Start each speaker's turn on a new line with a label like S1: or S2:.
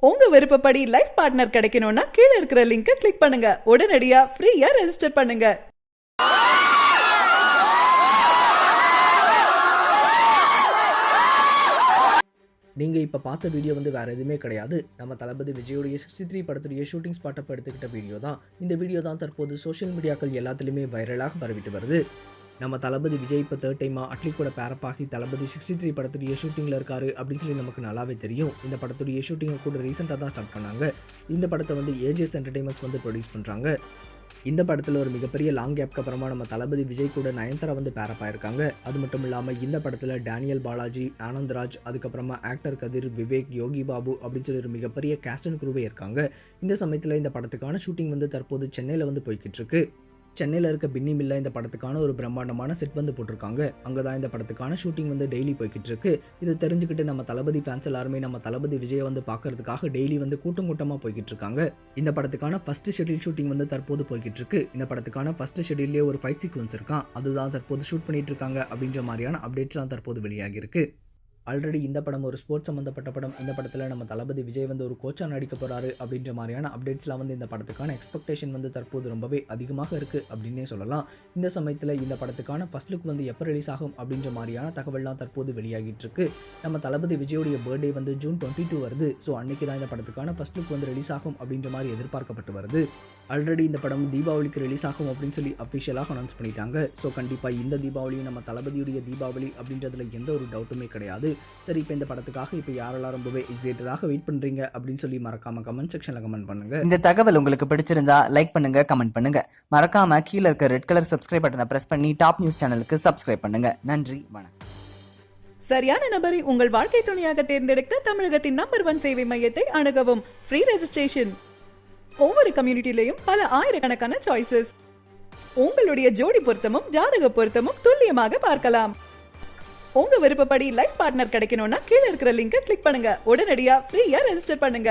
S1: உங்க விருப்பப்படி life partner கிடைக்கணும்னா கீழ இருக்கிற லிங்கை கிளிக் பண்ணுங்க. உடனடியா ஃப்ரீயா ரெஜிஸ்டர் பண்ணுங்க.
S2: நீங்கள் இப்போ பார்த்த வீடியோ வந்து வேறு எதுவுமே கிடையாது. நம்ம தளபதி விஜயோடைய 63 படத்துடைய ஷூட்டிங் ஸ்பாட்டை எடுத்துக்கிட்ட வீடியோ தான். இந்த வீடியோ தான் தற்போது சோஷியல் மீடியாக்கள் எல்லாத்துலேயுமே வைரலாக பரவிட்டு வருது. நம்ம தளபதி விஜய் இப்போ 3rd டைமாக அட்லி கூட பேரப்பாகி தளபதி 63 படத்துடைய ஷூட்டிங்கில் இருக்காரு அப்படின்னு சொல்லி நமக்கு நல்லாவே தெரியும். இந்த படத்துடைய ஷூட்டிங்கை கூட ரீசெண்டாக தான் ஸ்டார்ட் பண்ணாங்க. இந்த படத்தை வந்து ஏஜிஎஸ் என்டர்டைன்மெண்ட்ஸ் வந்து ப்ரொடியூஸ் பண்ணுறாங்க. இந்த படத்தில் ஒரு மிகப்பெரிய லாங் கேப்க்கு அப்புறமா நம்ம தளபதி விஜய் கூட நயன்தாரா வந்து பேரப்பாயிருக்காங்க. அது மட்டும் இல்லாமல் இந்த படத்தில் டேனியல் பாலாஜி, ஆனந்த்ராஜ், அதுக்கப்புறமா ஆக்டர் கதிர், விவேக், யோகி பாபு அப்படின்னு சொல்லி ஒரு மிகப்பெரிய கேஸ்ட் அண்ட் குரூவே இருக்காங்க. இந்த சமயத்தில் இந்த படத்துக்கான ஷூட்டிங் வந்து தற்போது சென்னையில் வந்து போய்கிட்டு இருக்கு. சென்னையில் இருக்க பின்னி மில்ல இந்த படத்துக்கான ஒரு பிரம்மாண்டமான செட் வந்து போட்டிருக்காங்க. அங்கே தான் இந்த படத்துக்கான ஷூட்டிங் வந்து டெய்லி போய்கிட்டு இருக்கு. இதை தெரிஞ்சுக்கிட்டு நம்ம தளபதி ஃபேன்ஸ் எல்லாருமே நம்ம தளபதி விஜயை வந்து பார்க்கறதுக்காக டெய்லி வந்து கூட்டமாக போய்கிட்டு இருக்காங்க. இந்த படத்துக்கான ஃபர்ஸ்ட் ஷெட்யூல் ஷூட்டிங் வந்து தற்போது போய்கிட்டு இருக்கு. இந்த படத்துக்கான ஃபர்ஸ்ட் ஷெட்யூல்லே ஒரு ஃபைட் சீக்வன்ஸ் இருக்கான். அதுதான் தற்போது ஷூட் பண்ணிட்டு இருக்காங்க அப்படின்ற மாதிரியான அப்டேட்ஸ் தான் தற்போது வெளியாகி இருக்கு. ஆல்ரெடி இந்த படம் ஒரு ஸ்போர்ட்ஸ் சம்மந்தப்பட்ட படம். இந்த படத்தில் நம்ம தளபதி விஜய் வந்து ஒரு கோச்சாக நடிக்க போகிறாரு அப்படின்ற மாதிரியான அப்டேட்ஸ்லாம் வந்து இந்த படத்துக்கான எக்ஸ்பெக்டேஷன் வந்து தற்போது ரொம்பவே அதிகமாக இருக்குது அப்படின்னே சொல்லலாம். இந்த சமயத்தில் இந்த படத்துக்கான ஃபர்ஸ்ட் லுக் வந்து எப்போ ரிலீஸ் ஆகும் அப்படின்ற மாதிரியான தகவல்லாம் தற்போது வெளியாகிட்டு இருக்கு. நம்ம தளபதி விஜயோடைய பர்த்டே வந்து ஜூன் 22 வருது. ஸோ அன்னைக்கு தான் இந்த படத்துக்கான ஃபர்ஸ்ட் லுக் வந்து ரிலீஸ் ஆகும் அப்படின்ற மாதிரி எதிர்பார்க்கப்பட்டு வருது. ஆல்ரெடி இந்த படம் தீபாவளிக்கு ரிலீஸ் ஆகும் அப்படின்னு சொல்லி அஃபிஷியலாக அனௌன்ஸ் பண்ணிட்டாங்க. ஸோ கண்டிப்பாக இந்த தீபாவளியும் நம்ம தளபதியுடைய தீபாவளி அப்படின்றதுல எந்த ஒரு டவுட்டுமே கிடையாது. சரி, இப்போ இந்த படத்துக்காக இப்போ யாரெல்லாம் ரொம்பவே எக்ஸைட்டடாக வெயிட் பண்ணுறீங்க அப்படின்னு சொல்லி மறக்காம கமெண்ட் செக்ஷனில் கமெண்ட் பண்ணுங்க.
S3: இந்த தகவல் உங்களுக்கு பிடிச்சிருந்தா லைக் பண்ணுங்க, கமெண்ட் பண்ணுங்க. மறக்காம கீழே இருக்க ரெட் கலர் சப்ஸ்கிரைப் பட்டனை பிரஸ் பண்ணி டாப் நியூஸ் சேனலுக்கு சப்ஸ்கிரைப் பண்ணுங்க. நன்றி, வணக்கம்.
S1: சரியான நபரை உங்கள் வாழ்க்கை துணையாக தேர்ந்தெடுக்க தமிழகத்தின் நம்பர் 1 சேவை மையத்தை அணுகவும். Free registration. ஒவ்வொரு கம்யூனிட்டிலையும் பல ஆயிரக்கணக்கான சாய்ஸஸ். உங்களுடைய ஜோடி பொருத்தமும் ஜாதக பொருத்தமும் துல்லியமாக பார்க்கலாம். உங்க விருப்பப்படி லைஃப் பார்ட்னர் கிடைக்கணும்னா கீழ இருக்கிற லிங்கை கிளிக் பண்ணுங்க. உடனடியா ஃப்ரீயா ரெஜிஸ்டர் பண்ணுங்க.